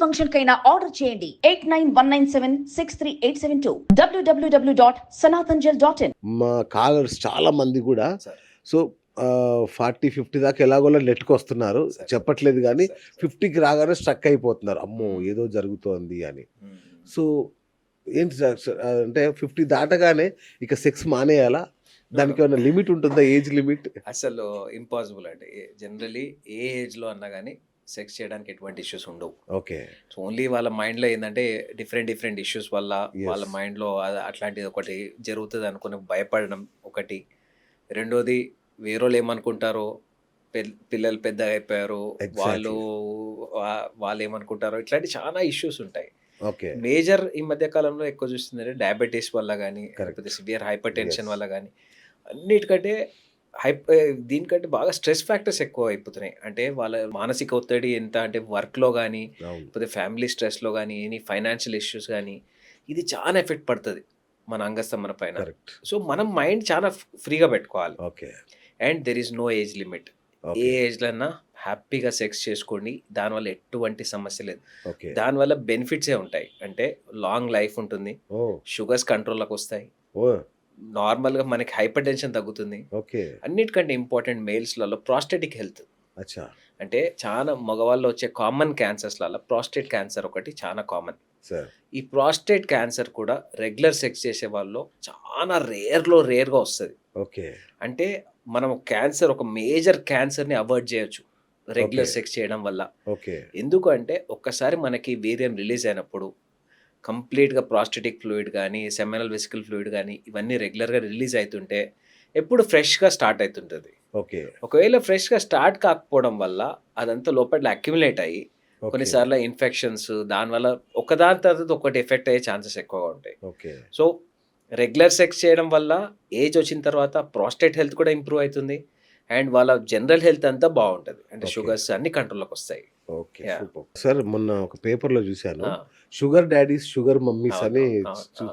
Function కైనా order చేయండి 8919763872 www.sanatanjal.in. మా కాలర్స్ చాలా మంది కూడా సో 40-50 దాకా ఎలాగోలా నెట్కి వస్తున్నారు, చెప్పట్లేదు కానీ 50కి రాగానే స్ట్రక్ అయిపోతున్నారు, అమ్మో ఏదో జరుగుతోంది అని. సో ఏంటి సార్ అంటే 50 దాటగానే ఇక సెక్స్ మానేయాలా? దానికి ఏమైనా లిమిట్ ఉంటుందా, ఏజ్ లిమిట్? అసలు ఇంపాసిబుల్ అండి. జనరలీ ఏ ఏజ్లో అన్నా కానీ సెక్స్ చేయడానికి ఎటువంటి ఇష్యూస్ ఉండవు. ఓకే. సో ఓన్లీ వాళ్ళ మైండ్లో ఏంటంటే డిఫరెంట్ ఇష్యూస్ వల్ల వాళ్ళ మైండ్లో అట్లాంటిది ఒకటి జరుగుతుంది అనుకుని భయపడడం ఒకటి. రెండోది వేరేవాళ్ళు ఏమనుకుంటారో, పిల్లలు పెద్దగా అయిపోయారు వాళ్ళు ఏమనుకుంటారో, ఇట్లాంటి చాలా ఇష్యూస్ ఉంటాయి. ఓకే. మేజర్ ఈ మధ్య కాలంలో ఎక్కువ చూస్తుందంటే డయాబెటీస్ వల్ల కానీ, లేకపోతే సివియర్ హైపర్ టెన్షన్ వల్ల కానీ, అన్నిటికంటే దీనికంటే బాగా స్ట్రెస్ ఫ్యాక్టర్స్ ఎక్కువ అయిపోతున్నాయి. అంటే వాళ్ళ మానసిక ఒత్తిడి ఎంత అంటే వర్క్లో కానీ, లేకపోతే ఫ్యామిలీ స్ట్రెస్లో కానీ, ఎనీ ఫైనాన్షియల్ ఇష్యూస్ కానీ, ఇది చాలా ఎఫెక్ట్ పడుతుంది మన అంగస్తంభన పైన. సో మనం మైండ్ చాలా ఫ్రీగా పెట్టుకోవాలి. Okay. And there is no age limit. ఏ ఏజ్లన్నా హ్యాపీగా సెక్స్ చేసుకోండి, దానివల్ల ఎటువంటి సమస్య లేదు. దానివల్ల బెనిఫిట్సే ఉంటాయి. అంటే లాంగ్ లైఫ్ ఉంటుంది, షుగర్స్ కంట్రోల్లోకి వస్తాయి, నార్మల్గా మనకి హైపర్ టెన్షన్ తగ్గుతుంది. అన్నిటికంటే ఇంపార్టెంట్ మేల్స్లలో ప్రాస్టేటిక్ హెల్త్. అంటే చాలా మగవాళ్ళు వచ్చే కామన్ క్యాన్సర్స్లలో ప్రాస్టేట్ క్యాన్సర్ ఒకటి చాలా కామన్. ఈ ప్రాస్టేట్ క్యాన్సర్ కూడా రెగ్యులర్ సెక్స్ చేసే వాళ్ళు చాలా రేర్గా వస్తుంది. అంటే మనం క్యాన్సర్, ఒక మేజర్ క్యాన్సర్ని అవాయిడ్ చేయొచ్చు రెగ్యులర్ సెక్స్ చేయడం వల్ల. ఎందుకంటే ఒక్కసారి మనకి వీర్యం రిలీజ్ అయినప్పుడు కంప్లీట్గా ప్రాస్టేటిక్ ఫ్లూయిడ్ కానీ, సెమినల్ వెసికల్ ఫ్లూయిడ్ కానీ, ఇవన్నీ రెగ్యులర్గా రిలీజ్ అవుతుంటే ఎప్పుడు ఫ్రెష్గా స్టార్ట్ అవుతుంటుంది. ఒకవేళ ఫ్రెష్గా స్టార్ట్ కాకపోవడం వల్ల అదంతా లోపల అక్యుములేట్ అయ్యి కొన్నిసార్లు ఇన్ఫెక్షన్స్, దానివల్ల ఒకదాని తర్వాత ఒకటి ఎఫెక్ట్ అయ్యే ఛాన్సెస్ ఎక్కువగా ఉంటాయి. సో రెగ్యులర్ సెక్స్ చేయడం వల్ల ఏజ్ వచ్చిన తర్వాత ప్రాస్టేట్ హెల్త్ కూడా ఇంప్రూవ్ అవుతుంది అండ్ వాళ్ళ జనరల్ హెల్త్ అంతా బాగుంటుంది. అంటే షుగర్స్ అన్ని కంట్రోల్లోకి వస్తాయి. సార్ మొన్న ఒక పేపర్లో చూశాను, షుగర్ డాడీస్ షుగర్ మమ్మీస్ అని.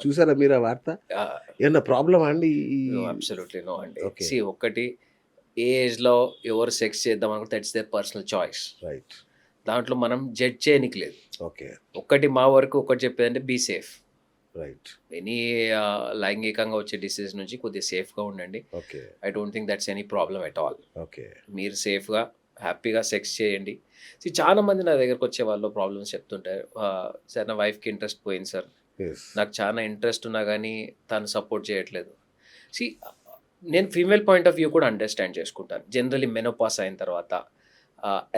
చూసారా మీరు ఆ వార్త? ఏమన్నా ప్రాబ్లమ్ అండి? అబ్సల్యూట్లీ నో అండి. ఒకటి ఏ ఏజ్లో ఎవరు సెక్స్ చేద్దాం అనుకుంటే దట్స్ దేర్ పర్సనల్ చాయిస్. దాంట్లో మనం జడ్జ్ చేయనికి లేదు. ఒక్కటి మా వరకు ఒకటి చెప్పేదంటే బీ సేఫ్. ఎనీ లైంగికంగా వచ్చే డిసీజ్ నుంచి కొద్దిగా సేఫ్గా ఉండండి. I don't think that's any problem at all. మీరు సేఫ్గా హ్యాపీగా సెక్స్ చేయండి. చాలా మంది నా దగ్గరకు వచ్చే వాళ్ళు ప్రాబ్లమ్స్ చెప్తుంటారు. సార్ నా వైఫ్కి ఇంట్రెస్ట్ పోయింది సార్, నాకు చాలా ఇంట్రెస్ట్ ఉన్నా కానీ తను సపోర్ట్ చేయట్లేదు. నేను ఫీమేల్ పాయింట్ ఆఫ్ వ్యూ కూడా అండర్స్టాండ్ చేసుకుంటాను. జనరలీ మెనోపాస్ అయిన తర్వాత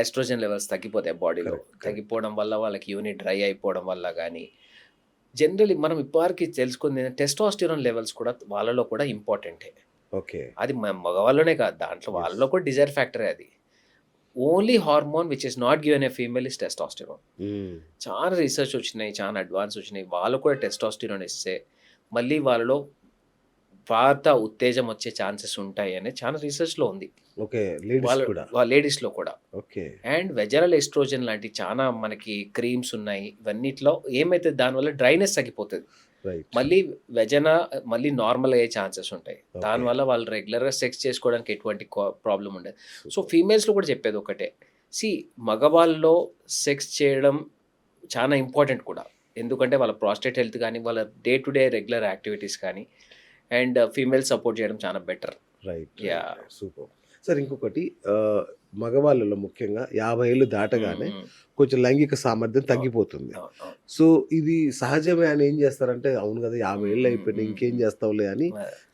ఎస్ట్రోజన్ లెవెల్స్ తగ్గిపోతాయి బాడీలో. తగ్గిపోవడం వల్ల వాళ్ళకి యూనిట్ డ్రై అయిపోవడం వల్ల కానీ, జనరలీ మనం ఇప్పటివరకు తెలుసుకుంది టెస్టోస్టెరాన్ లెవెల్స్ కూడా వాళ్ళలో కూడా ఇంపార్టెంటే. అది మగవాళ్ళలోనే కాదు, దాంట్లో వాళ్ళలో కూడా డిజైర్ ఫ్యాక్టరే. అది only hormone which is not given a female is testosterone. చాలా రీసెర్చ్ వచ్చినాయి, చాలా అడ్వాన్స్ వచ్చినాయి. వాళ్ళు కూడా టెస్టోస్టెరాన్ ఇస్తే మళ్ళీ వాళ్ళలో వార్త ఉత్తేజం వచ్చే ఛాన్సెస్ ఉంటాయి అని చాలా రీసెర్చ్లో ఉంది. లేడీస్లో కూడా. అండ్ వెజనల్ ఎస్ట్రోజన్ లాంటి చాలా మనకి క్రీమ్స్ ఉన్నాయి. ఇవన్నిట్లో ఏమైతే దానివల్ల డ్రైనెస్ తగ్గిపోతుంది, మళ్ళీ నార్మల్ అయ్యే ఛాన్సెస్ ఉంటాయి. దానివల్ల వాళ్ళు రెగ్యులర్గా సెక్స్ చేసుకోవడానికి ఎటువంటి ప్రాబ్లం ఉండదు. సో ఫీమేల్స్లో కూడా చెప్పేది ఒకటే, మగవాళ్ళలో సెక్స్ చేయడం చాలా ఇంపార్టెంట్ కూడా. ఎందుకంటే వాళ్ళ ప్రాస్టేట్ హెల్త్ కానీ, వాళ్ళ day to day regular activities కానీ, అండ్ ఫీమేల్ సపోర్ట్ చేయడం చాలా బెటర్. Super sir. ఇంకొకటి, మగవాళ్ళలో ముఖ్యంగా 50 ఏళ్ళు దాటగానే కొంచెం లైంగిక సామర్థ్యం తగ్గిపోతుంది. సో ఇది సహజమే అని ఏం చేస్తారంటే, అవును కదా 50 ఏళ్ళు అయిపోయినాయి ఇంకేం చేస్తావులే అని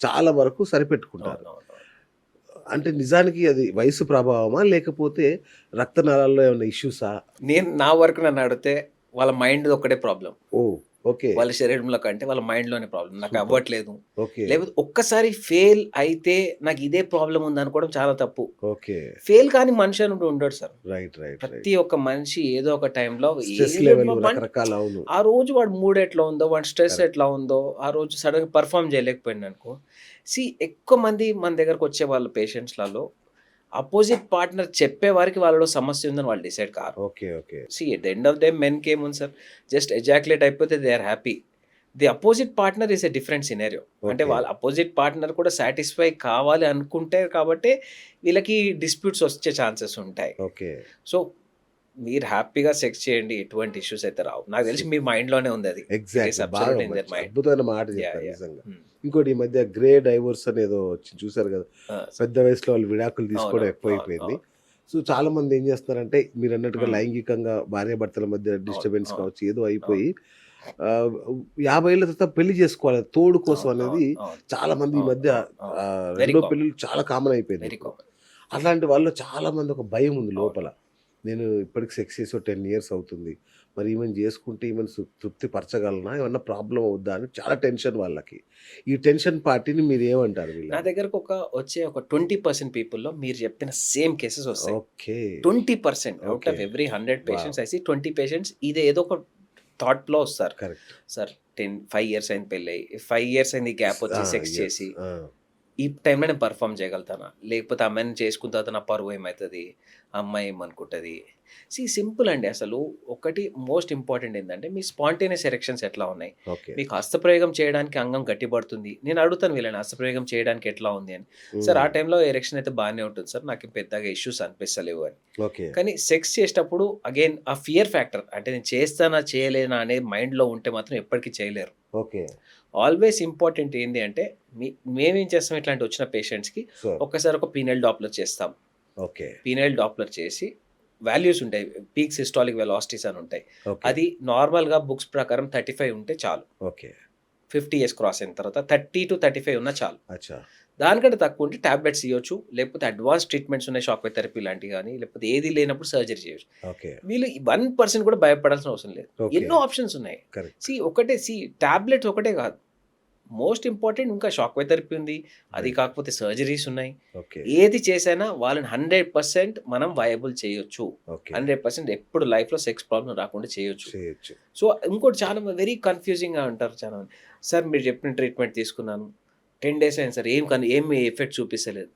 చాలా వరకు సరిపెట్టుకుంటారు. అంటే నిజానికి అది వయసు ప్రభావమా, లేకపోతే రక్తనాళాల్లో ఏమైనా ఇష్యూసా? నా వరకు నన్ను అడిగితే వాళ్ళ మైండ్ ఒకటే ప్రాబ్లం. వాళ్ళ శరీరంలో కంటే వాళ్ళ మైండ్లోనే ప్రాబ్లం. నాకు అవ్వట్లేదు, లేకపోతే ఒక్కసారి ఫెయిల్ అయితే నాకు ఇదే ప్రాబ్లం ఉంది అనుకోవడం చాలా తప్పు. ఫెయిల్ కానీ మనిషి అని ఉండడు సార్. ప్రతి ఒక్క మనిషి ఏదో ఒక టైంలో ఆ రోజు వాడు మూడ్ ఎట్లా ఉందో, వాడి స్ట్రెస్ ఎట్లా ఉందో, ఆ రోజు సడన్గా పర్ఫామ్ చేయలేకపోయింది అనుకో. ఎక్కువ మంది మన దగ్గరకు వచ్చే వాళ్ళ పేషెంట్స్లలో అపోజిట్ పార్ట్నర్ చెప్పే వారికి వాళ్ళలో సమస్య ఉందని వాళ్ళు డిసైడ్ కారు. At the end of the day మెన్కి ఏముంది సార్, జస్ట్ ఎజాక్యులేట్ అయిపోతే they are happy. The opposite partner is a different scenario. అంటే వాళ్ళ అపోజిట్ పార్ట్నర్ కూడా సాటిస్ఫై కావాలి అనుకుంటే కాబట్టి వీళ్ళకి డిస్ప్యూట్స్ వచ్చే ఛాన్సెస్ ఉంటాయి. సో మీరు హ్యాపీగా సెక్స్ చేయండి, ఎటువంటి ఇష్యూస్ అయితే రావు. నాకు తెలిసి మీ మైండ్‌లోనే ఉంది అది. ఎగ్జాక్ట్‌లీ. absolute బాగా in their మంచి mind. అద్భుతమైన మాట Yeah, చెప్పారు yeah. నిజంగా. హ్మ్. ఇంకోటి ఈ మధ్య గ్రే డైవోర్స్ అనేదో వచ్చింది చూసారు కదా! ఆ! పెద్ద వయసులో వాళ్ళు విడాకులు తీసుకోవడం అవునవును. ఎక్కువైపోయింది. అవును. సో చాలా మంది ఏం చేస్తున్నారంటే మీరన్నట్టుగా హ్మ్. లైంగికంగా భార్యాభర్తల మధ్య డిస్టర్బెన్స్ అవును. కావచ్చు ఏదో అయిపోయి 50 ఏళ్ల తర్వాత పెళ్లి చేసుకోవాలి తోడు కోసం అవును. అనేది అవును. చాలా మంది ఈ అవును. మధ్య అవును. అవును. వెరీ రెండో కామన్. పెళ్ళిళ్ళు చాలా కామన్ అయిపోయింది వెరీ ఇప్పుడు. కామన్. అలాంటి వాళ్ళు చాలా మంది ఒక భయం ఉంది అవును. లోపల. నేను ఇప్పటికి సెక్స్ చేసి 10 ఇయర్స్ అవుతుంది. మరి ఈమెను చేసుకుంటే ఈమెను తృప్తి పరచగలనా? ఏమన్నా ప్రాబ్లమ్ అవుద్దా? అని చాలా టెన్షన్ వాళ్ళకి. ఈ టెన్షన్ పార్టీని మీరేమంటారు నా వీళ్ళని? దగ్గరకు వచ్చే ఒక 20% పీపుల్‌లో మీరు చెప్పిన సేమ్ కేసెస్ వస్తాయి. Okay. 20% out okay. Of every 100 wow! Patients I see 20 patients ఇది ఏదో ఒక థాట్‌లో వస్తారు. కరెక్ట్. సార్ 5 ఇయర్స్ అయింది పెళ్ళయి. 5 ఇయర్స్ అయింది గ్యాప్ వచ్చి సెక్స్ యెస్. చేసి ఈ టైంలో నేను పెర్ఫార్మ్ చేయగలుగుతానా? లేకపోతే ఆ అమ్మాయిని చేసుకున్న తర్వాత నా పరువు ఏమైతది? ఆ అమ్మాయి ఏమనుకుంటది? సింపుల్ అండి అసలు. ఒకటి మోస్ట్ ఇంపార్టెంట్ ఏందంటే మీ స్పాంటేనియస్ ఎరెక్షన్స్ ఎట్లా ఉన్నాయి? ఓకే. మీకు హస్తప్రయోగం చేయడానికి అంగం గట్టిపడుతుంది. నేను అడుగుతాను వీళ్ళని హస్తప్రయోగం చేయడానికి ఎట్లా ఉంది అని. సార్ ఆ టైంలో ఎరెక్షన్ అయితే బానే ఉంటుంది సార్. నాకేం పెద్దగా ఇష్యూస్ అనిపిస్తలేవు అని. ఓకే. కానీ సెక్స్ చేసేటప్పుడు అగైన్ ఆ ఫియర్ ఫ్యాక్టర్ అంటే నేను చేస్తానా? చేయలేనా? అనే మైండ్‌లో ఉంటే మాత్రం ఎప్పటికి చేయలేరు. ఓకే. ఆల్వేస్ ఇంపార్టెంట్ ఏంది అంటే మేమేం చేస్తాం ఇట్లాంటి వచ్చిన పేషెంట్స్‌కి సార్. ఒక్కసారి ఒక పీనల్ డాప్లర్ చేస్తాం. ఓకే. పీనల్ డాప్లర్ చేసి వాల్యూస్ ఉంటాయి. పీక్ సిస్టాలిక్ వెలాసిటీస్ అని ఉంటాయి. ఓకే. అది నార్మల్‌గా బుక్స్ ప్రకారం 35 ఉంటే చాలు. ఓకే. 50 ఇయర్స్ క్రాస్ అయిన తర్వాత 30-35 ఉన్నా చాలు. అచ్చా! దానికంటే తక్కువ ఉంటే టాబ్లెట్స్ ఇయ్యొచ్చు. లేకపోతే అడ్వాన్స్ ట్రీట్మెంట్స్ ఉన్నాయి షాక్ వేవ్ థెరపీ లాంటివి గానీ, లేకపోతే ఏది లేనప్పుడు సర్జరీ చేయొచ్చు. ఓకే. వీళ్ళు 1% కూడా భయపడాల్సిన అవసరం లేదు. ఓకే. ఎన్నో ఆప్షన్స్ ఉన్నాయి. కరెక్ట్. ఒకటే టాబ్లెట్స్ ఒకటే కాదు. మోస్ట్ ఇంపార్టెంట్ ఇంకా షాక్ వేవ్ థెరపీ ఉంది. అది రైట్. కాకపోతే సర్జరీస్ ఉన్నాయి. ఓకే. ఏది చేసైనా వాళ్ళని 100% మనం వయబుల్ చేయొచ్చు. ఓకే. 100% ఎప్పుడు లైఫ్‌లో సెక్స్ ప్రాబ్లమ్ రాకుండా చేయొచ్చు. చేయొచ్చు. సో, ఇంకోటి చాలా వెరీ కన్‌ఫ్యూజింగ్‌గా అంటారు చాలా మంది. సార్ మీరు చెప్పిన ట్రీట్మెంట్ తీసుకున్నాను. 10 డేస్ అయింది సార్. ఏమి ఎఫెక్ట్ చూపిస్తలేదు.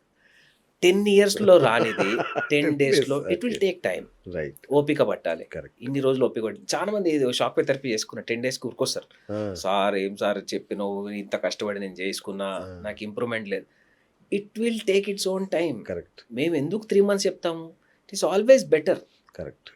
10 ఇయర్స్‌లో రానిది 10 డేస్‌లో it will okay. Take time. Right. ఓపిక పట్టాలి. కరెక్ట్. ఇన్ని రోజులు ఓపిక పట్టాలి. చాలా మంది షాక్ వేవ్ థెరపీ చేసుకున్న 10 డేస్‌కి ఉరుకొస్తారు. ఆ! సార్ ఏం సార్ చెప్పినవు ఇంత కష్టపడి నేను చేసుకున్నా ఆ! నాకు ఇంప్రూవ్‌మెంట్ లేదు. It will take its own time. Correct. మేము ఎందుకు 3 మంత్స్ చెప్తాము? It is always better. Correct.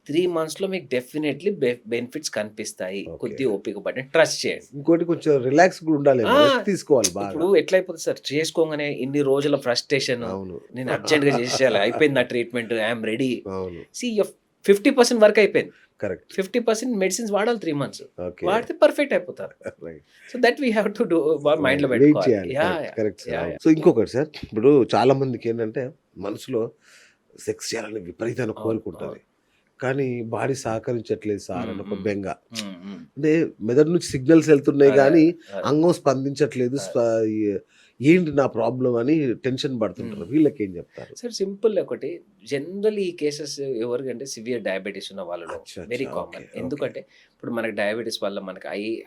3 మంత్స్‌లో మీకు డెఫినెట్‌లీ బెనిఫిట్స్ కనిపిస్తాయి. ఓకే. కొద్దిగా ఓపిక పట్టండి. ట్రస్ట్ చేయండి. ఇంకోటి కొంచెం రిలాక్స్ కూడా ఉండాలేమో. ఆ! రెస్ట్ తీసుకోవాలి బాగా. ఇప్పుడు ఎట్లయిపోతుంది సార్ చేసుకోగానే ఇన్ని రోజుల ఫ్రస్ట్రేషన్ అవును. నేను అర్జెంట్‌గా చేసేయాలి. అయిపోయింది నా ట్రీట్మెంట్. I am ready. అవును. యువర్ 50% వర్క్ అయిపోయింది. కరెక్ట్. 50% మెడిసిన్స్ వాడాలి 3 మంత్స్. ఓకే. వాడితే పర్ఫెక్ట్ అయిపోతారు. Right. So that we have to do మైండ్‌లో వెయిట్ పెట్టుకోవాలి. చేయాలి. కరెక్ట్. Correct sir. యాహ్! అవును. సో ఇంకొకటి సార్ ఇప్పుడు చాలా మందికి ఏంటంటే మనసులో సెక్స్ చేయాలని విపరీతమైన అవును. కోరికుంటది. కానీ బాడీ సహకరించట్లేదు సార్ అని ఒక బెంగ. హ్మ్. హ్మ్. అంటే మెదడు నుంచి సిగ్నల్స్ వెళ్తున్నాయి అదే. గానీ అదే. అంగం స్పందించట్లేదు. ఏంటి నా ప్రాబ్లమ్ అని టెన్షన్ పడుతుంటారు. వీళ్ళకేం చెప్తారు? సార్ సింపుల్ ఒకటి జనరల్ ఈ కేసెస్ ఎవరికంటే సివియర్ డయాబెటీస్ ఉన్న వాళ్ళలో అచ్చా! వెరీ అచ్చా! కామన్. ఓకే. ఓకే. ఎందుకంటే ఇప్పుడు మనకి డయాబెటీస్ వల్ల మనకి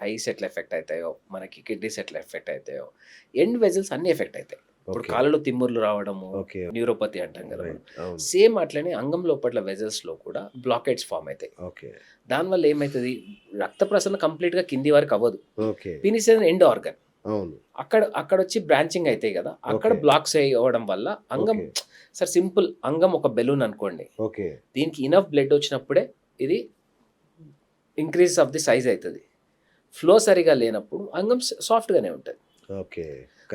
ఐస్ ఎట్లా ఎఫెక్ట్ అవుతాయో, మనకి కిడ్నీస్ ఎట్లా ఎఫెక్ట్ అవుతాయో, ఎండ్ వెజల్స్ అన్నీ ఎఫెక్ట్ అవుతాయి. ఇప్పుడు ఓకే. కాళ్ళలో తిమ్ముర్లు రావడము, ఓకే. న్యూరోపతి అంటాం కదా మనం. రైట్. అవును. సేమ్ అట్లనే అంగం లోపల వెజల్స్‌లో కూడా బ్లాకేట్స్ ఫార్మ్ అవుతాయి. ఓకే. దానివల్ల ఏమైతది రక్త ప్రసరణ కంప్లీట్‌గా కింది వరకు అవ్వదు. ఓకే. పీనిస్ అనేది ఎండ్ ఆర్గన్. అవును. అక్కడొచ్చి బ్రాంచింగ్ అయితాయి కదా! అక్కడ ఓకే. బ్లాక్స్ అవ్వడం వల్ల అంగం ఓకే. సార్ సింపుల్ అంగం ఒక బెలూన్ అనుకోండి. ఓకే. దీనికి ఇనఫ్ బ్లడ్ వచ్చినప్పుడే ఇది ఇంక్రీజ్ ఆఫ్ ది సైజ్ అయితది. ఫ్లో సరిగా లేనప్పుడు అంగం సాఫ్ట్‌గానే ఉంటది. ఓకే.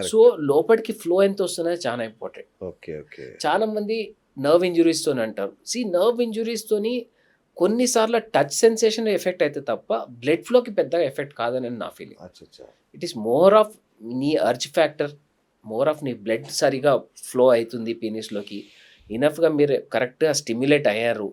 So, correct. లోపటికి ఫ్లో ఎంత వస్తుందనేది చాలా ఇంపార్టెంట్. ఓకే. ఓకే. చాలా మంది నర్వ్ ఇంజ్యూరీస్‌తోని అంటారు. నర్వ్ ఇంజ్యూరీస్‌తోని కొన్ని సార్లు టచ్ సెన్సేషన్ ఎఫెక్ట్ అయితే తప్ప బ్లడ్ ఫ్లోకి పెద్దగా ఎఫెక్ట్ కాదని నా ఫీలింగ్. అచ్చచ్చా! ఇట్ ఈస్ మోర్ ఆఫ్ నీ అర్జ్ ఫ్యాక్టర్, మోర్ ఆఫ్ నీ బ్లడ్ సరిగా ఫ్లో అవుతుంది పీనిస్‌లోకి. ఇనఫ్‌గా మీరు కరెక్ట్‌గా స్టిమ్యులేట్ అయ్యారు.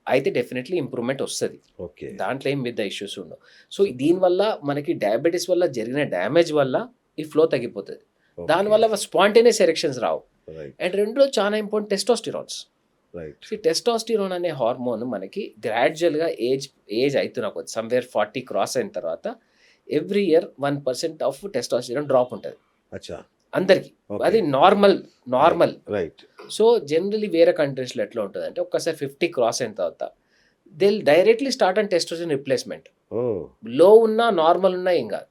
అయితే డెఫినెట్‌లీ ఇంప్రూవ్‌మెంట్ వస్తది. ఓకే. దాంట్లో ఏం పెద్ద ఇష్యూస్ ఉండవు. సో, దీనివల్ల మనకి డయాబెటిస్ వల్ల జరిగిన డ్యామేజ్ వల్ల ఈ ఫ్లో తగ్గిపోతది. ఓకే. దానివల్ల spontaneous erections Rao. Right. And రెండోది చాలా ఇంపార్టెంట్ టెస్టోస్టిరాన్స్. రైట్. టెస్టోస్టిరోన్ అనే హార్మోన్ మనకి గ్రాడ్యువల్‌గా ఏజ్ అయితున్న కొద్దీ సమ్‌వేర్ 40 క్రాస్ అయిన తర్వాత every year 1% of testosterone drop ఉంటది. అచ్చా! అందరికి. ఓకే. అది నార్మల్. రైట్. సో, జనరల్లీ వేరే కంట్రీస్‌లో ఎట్లా ఉంటదంటే ఒక్కసారి 50 క్రాస్ అయిన తర్వాత they will directly start on testosterone replacement. Oh! Low ఉన్నా, నార్మల్ ఉన్నా ఏం కాదు.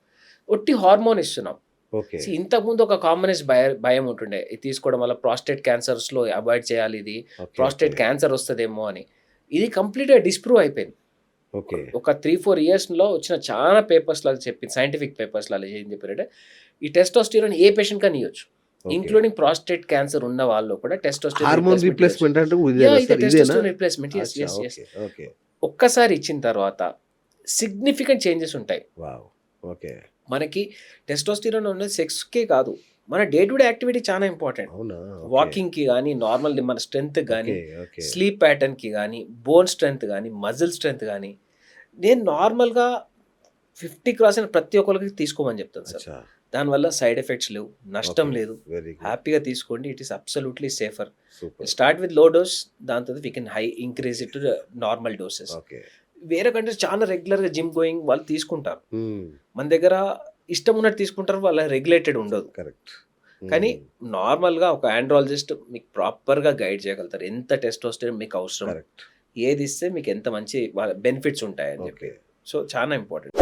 ఒట్టి హార్మోన్ ఇస్తున్నాం. ఓకే. ఇంతకుముందు ఒక కామనెస్ట్ భయం ఉంటుండే. ఇది తీసుకోవడం వల్ల ప్రాస్టేట్ క్యాన్సర్స్‌లో అవాయిడ్ చేయాలి ఇది. ఓకే. Prostate okay. క్యాన్సర్ వస్తదేమో అని. ఇది కంప్లీట్గా డిస్ప్రూవ్ అయిపోయింది. ఓకే. ఒక 3-4 ఇయర్స్లో వచ్చిన చాలా పేపర్స్ లాగా చెప్పింది, సైంటిఫిక్ పేపర్స్ లాగా ఏం చెప్పారంటే ఈ టెస్టోస్టిరాన్ ఏ పేషెంట్ కానీ ఇవ్వచ్చు, ఇంక్లూడింగ్ ప్రాస్టేట్ క్యాన్సర్ ఉన్న వాళ్ళు కూడా హార్మోన్ రిప్లేస్మెంట్ అంటే టెస్టోస్టిరాన్ రిప్లేస్మెంట్. ఓకే. ఒక్కసారి ఇచ్చిన తర్వాత సిగ్నిఫికెంట్ చేంజెస్ ఉంటాయి. వావ్. ఓకే. మనకి టెస్టోస్టిరాన్ అనేది సెక్స్కే కాదు, మన డే టు డే యాక్టివిటీ చాలా ఇంపార్టెంట్. అవునా? వాకింగ్కి కానీ, నార్మల్ మన స్ట్రెంగ్త్ కానీ, ఓకే. స్లీప్ ప్యాటర్న్కి కానీ, బోన్ స్ట్రెంగ్త్ కానీ, మజిల్ స్ట్రెంగ్త్ కానీ, నేను నార్మల్గా 50 క్రాస్ అయిన ప్రతి ఒక్కరికి తీసుకోమని చెప్తాను సార్. అచ్చా. దానివల్ల సైడ్ ఎఫెక్ట్స్ లేవు, నష్టం Okay. లేదు, వెరీ గుడ్. హ్యాపీగా తీసుకోండి. It is absolutely safer. Super. Start with low dose, దాని తర్వాత we can high increase it to normal doses. Okay. వేరే కంట్రీస్ చాలా రెగ్యులర్గా జిమ్ గోయింగ్ వాళ్ళు తీసుకుంటారు, Hmm. మన దగ్గర ఇష్టం ఉన్నట్టు తీసుకుంటారు, వాళ్ళ రెగ్యులేటెడ్ ఉండదు. కరెక్ట్. కానీ నార్మల్గా ఒక ఆండ్రాలజిస్ట్ మీకు ప్రాపర్గా గైడ్ చేయగలుగుతారు ఎంత టెస్టోస్టెరాన్ మీకు అవసరం, కరెక్ట్. ఏది ఇస్తే మీకు ఎంత మంచి బెనిఫిట్స్ ఉంటాయని చెప్పి. ఓకే. సో చాలా ఇంపార్టెంట్.